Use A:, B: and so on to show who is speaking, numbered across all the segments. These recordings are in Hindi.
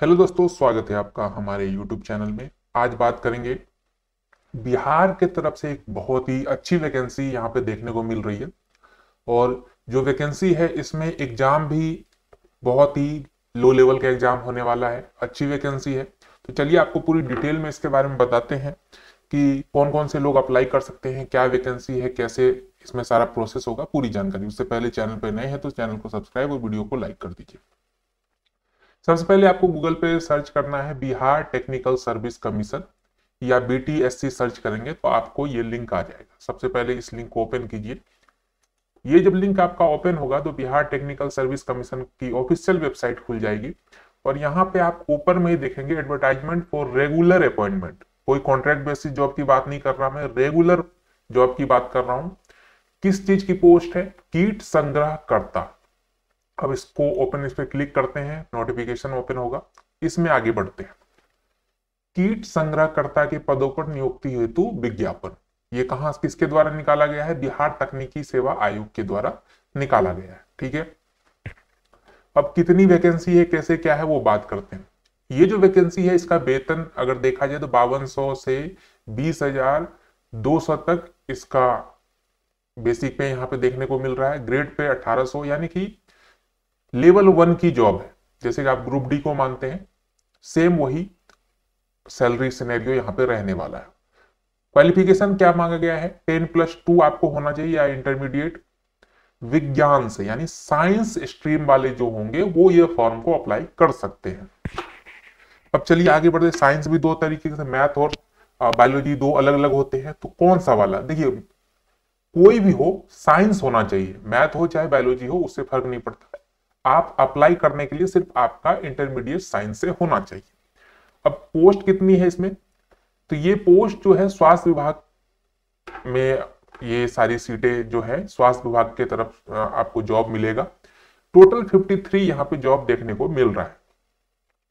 A: हेलो दोस्तों, स्वागत है आपका हमारे YouTube चैनल में। आज बात करेंगे बिहार के तरफ से एक बहुत ही अच्छी वैकेंसी यहाँ पे देखने को मिल रही है। और जो वैकेंसी है इसमें एग्जाम भी बहुत ही लो लेवल का एग्जाम होने वाला है। अच्छी वैकेंसी है, तो चलिए आपको पूरी डिटेल में इसके बारे में बताते हैं कि कौन कौन से लोग अप्लाई कर सकते हैं, क्या वैकेंसी है, कैसे इसमें सारा प्रोसेस होगा, पूरी जानकारी। उससे पहले चैनल पर नए हैं तो चैनल को सब्सक्राइब और वीडियो को लाइक कर दीजिए। सबसे पहले आपको गूगल पे सर्च करना है बिहार टेक्निकल सर्विस कमीशन या BTSC सर्च करेंगे तो आपको ये लिंक आ जाएगा। सबसे पहले इस लिंक को ओपन कीजिए। ये जब लिंक आपका ओपन होगा तो बिहार टेक्निकल सर्विस कमीशन की ऑफिशियल वेबसाइट खुल जाएगी और यहाँ पे आप ऊपर में ही देखेंगे एडवर्टाइजमेंट फॉर रेगुलर अपॉइंटमेंट। कोई कॉन्ट्रैक्ट बेसिस जॉब की बात नहीं कर रहा, मैं रेगुलर जॉब की बात कर रहा हूँ। किस चीज की पोस्ट है? कीट संग्रहकर्ता। अब इसको ओपन, इस पर क्लिक करते हैं, नोटिफिकेशन ओपन होगा। इसमें आगे बढ़ते हैं। कीट संग्रहकर्ता के पदों पर नियुक्ति हेतु विज्ञापन। ये कहां किसके द्वारा निकाला गया है? बिहार तकनीकी सेवा आयोग के द्वारा निकाला गया है। ठीक है, अब कितनी वैकेंसी है, कैसे क्या है, वो बात करते हैं। ये जो वैकेंसी है इसका वेतन अगर देखा जाए तो 5200 से 20,200 तक इसका बेसिक पे यहाँ पे देखने को मिल रहा है। ग्रेड पे 1800, यानी कि लेवल 1 की जॉब है। जैसे कि आप ग्रुप डी को मानते हैं, सेम वही सैलरी सिनेरियो यहाँ पे रहने वाला है। क्वालिफिकेशन क्या मांगा गया है? 10+2 आपको होना चाहिए या इंटरमीडिएट विज्ञान से, यानी साइंस स्ट्रीम वाले जो होंगे वो ये फॉर्म को अप्लाई कर सकते हैं। अब चलिए आगे बढ़ते। साइंस भी दो तरीके से, मैथ और बायोलॉजी दो अलग अलग होते हैं। तो कौन सा वाला? देखिए, कोई भी हो साइंस होना चाहिए, मैथ हो चाहे बायोलॉजी हो, उससे फर्क नहीं पड़ता। आप अप्लाई करने के लिए सिर्फ आपका इंटरमीडिएट साइंस से होना चाहिए। अब पोस्ट कितनी है इसमें? तो ये पोस्ट जो है स्वास्थ्य विभाग में, ये सारी सीटें जो है स्वास्थ्य विभाग के तरफ आपको जॉब मिलेगा। टोटल 53 यहाँ पे जॉब देखने को मिल रहा है।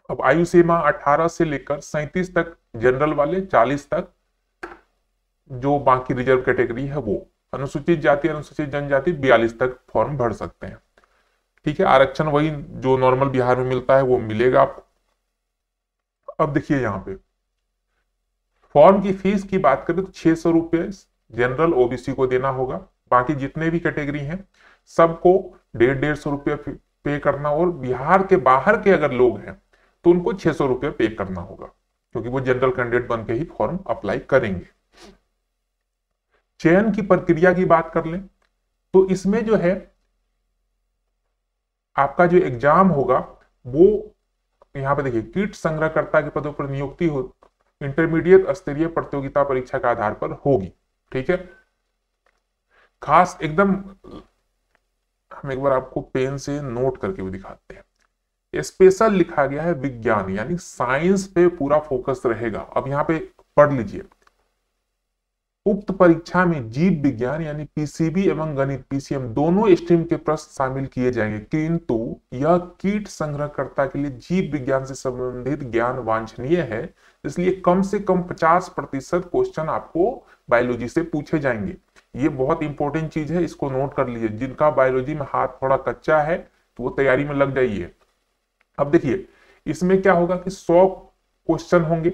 A: अब आयु सीमा 18 से लेकर 37 तक जनरल वाले, 40 तक जो बाकी रिजर्व कैटेगरी है वो। अनुसूचित जाति अनुसूचित जनजाति 42 तक फॉर्म भर सकते हैं। ठीक है, आरक्षण वही जो नॉर्मल बिहार में मिलता है वो मिलेगा आपको। अब देखिए यहाँ पे फॉर्म की फीस की बात करें तो 600 रुपये जनरल OBC को देना होगा। बाकी जितने भी कैटेगरी हैं सबको 150-150 रुपये पे करना, और बिहार के बाहर के अगर लोग हैं तो उनको 600 रुपये पे करना होगा, क्योंकि वो जनरल कैंडिडेट बन के ही फॉर्म अप्लाई करेंगे। चयन की प्रक्रिया की बात कर लें तो इसमें जो है आपका जो एग्जाम होगा वो यहाँ पे देखिए, कीट संग्रहकर्ता के पदों पर नियुक्ति हो इंटरमीडिएट स्तरीय प्रतियोगिता परीक्षा के आधार पर होगी। ठीक है, खास एकदम हम एक बार आपको पेन से नोट करके भी दिखाते हैं। स्पेशल लिखा गया है विज्ञान, यानी साइंस पे पूरा फोकस रहेगा। अब यहाँ पे पढ़ लीजिए, उक्त परीक्षा में जीव विज्ञान यानी PCB एवं गणित PCM दोनों स्ट्रीम के प्रश्न शामिल किए जाएंगे, किंतु यह कीट संग्रहकर्ता के लिए जीव विज्ञान से संबंधित ज्ञान वांछनीय है, इसलिए कम से कम 50% क्वेश्चन आपको बायोलॉजी से पूछे जाएंगे। ये बहुत इंपॉर्टेंट चीज है, इसको नोट कर लीजिए। जिनका बायोलॉजी में हाथ थोड़ा कच्चा है तो वो तैयारी में लग जाइए। अब देखिए इसमें क्या होगा कि 100 क्वेश्चन होंगे।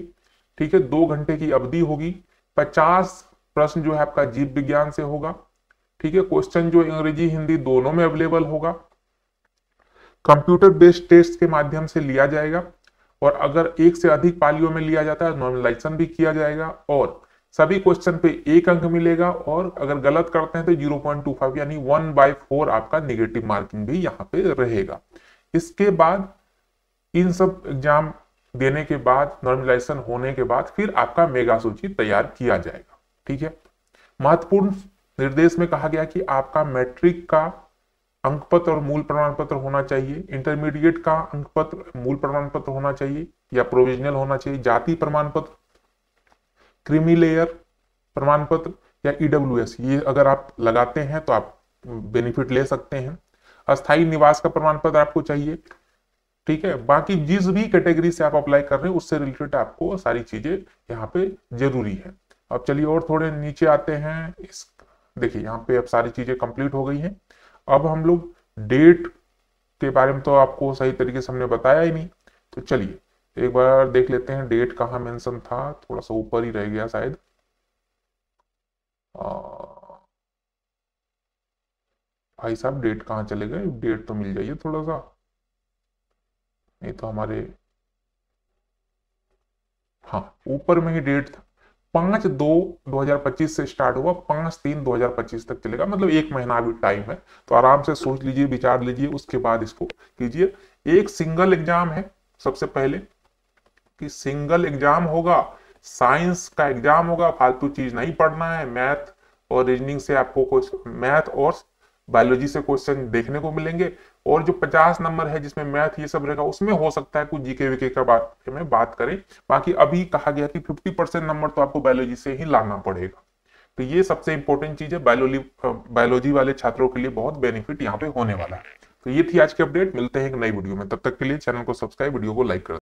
A: ठीक है, 2 घंटे की अवधि होगी। 50 प्रश्न जो है आपका जीव विज्ञान से होगा। ठीक है, क्वेश्चन जो अंग्रेजी हिंदी दोनों में अवेलेबल होगा। कंप्यूटर बेस्ड टेस्ट के माध्यम से लिया जाएगा, और अगर एक से अधिक पालियों में लिया जाता है नॉर्मलाइजेशन भी किया जाएगा, और सभी क्वेश्चन पे 1 अंक मिलेगा, और अगर गलत करते हैं तो 0.25 यानी 1/4 आपका निगेटिव मार्किंग भी यहाँ पे रहेगा। इसके बाद इन सब एग्जाम देने के बाद, नॉर्मलाइजेशन होने के बाद फिर आपका मेगा सूची तैयार किया जाएगा। ठीक है, महत्वपूर्ण निर्देश में कहा गया कि आपका मैट्रिक का अंक पत्र और मूल प्रमाण पत्र होना चाहिए, इंटरमीडिएट का अंक पत्र मूल प्रमाण पत्र होना चाहिए या प्रोविजनल होना चाहिए, जाति प्रमाण पत्र, क्रीमी लेयर प्रमाण पत्र या EWS, ये अगर आप लगाते हैं तो आप बेनिफिट ले सकते हैं। अस्थायी निवास का प्रमाण पत्र आपको चाहिए। ठीक है, बाकी जिस भी कैटेगरी से आप अप्लाई कर रहे हैं उससे रिलेटेड आपको सारी चीजें यहाँ पे जरूरी है। अब चलिए और थोड़े नीचे आते हैं। इस देखिए यहाँ पे अब सारी चीजें कंप्लीट हो गई हैं। अब हम लोग डेट के बारे में तो आपको सही तरीके से हमने बताया ही नहीं, तो चलिए एक बार देख लेते हैं डेट कहाँ मेंशन था, थोड़ा सा ऊपर ही रह गया शायद। भाई साहब डेट कहाँ चले गए, डेट तो मिल जाइए थोड़ा सा, नहीं तो हमारे, हाँ ऊपर में ही डेट था। 5/2/2025 से स्टार्ट हुआ, 5/3/2025 तक चलेगा, मतलब 1 महीना अभी टाइम है। तो आराम से सोच लीजिए, विचार लीजिए, उसके बाद इसको कीजिए। एक सिंगल एग्जाम है सबसे पहले, कि सिंगल एग्जाम होगा, साइंस का एग्जाम होगा, फालतू चीज नहीं पढ़ना है। मैथ और रीजनिंग से आपको कुछ, मैथ और बायोलॉजी से क्वेश्चन देखने को मिलेंगे, और जो 50 नंबर है जिसमें मैथ ये सब रहेगा, उसमें हो सकता है कुछ जीके वीके का बारे में बात करें। बाकी अभी कहा गया कि 50% नंबर तो आपको बायोलॉजी से ही लाना पड़ेगा। तो ये सबसे इंपॉर्टेंट चीज है, बायोलॉजी वाले छात्रों के लिए बहुत बेनिफिट यहाँ पे होने वाला है। तो ये थी आज की अपडेट, मिलते हैं एक नई वीडियो में, तब तक के लिए चैनल को सब्सक्राइब, वीडियो को लाइक कर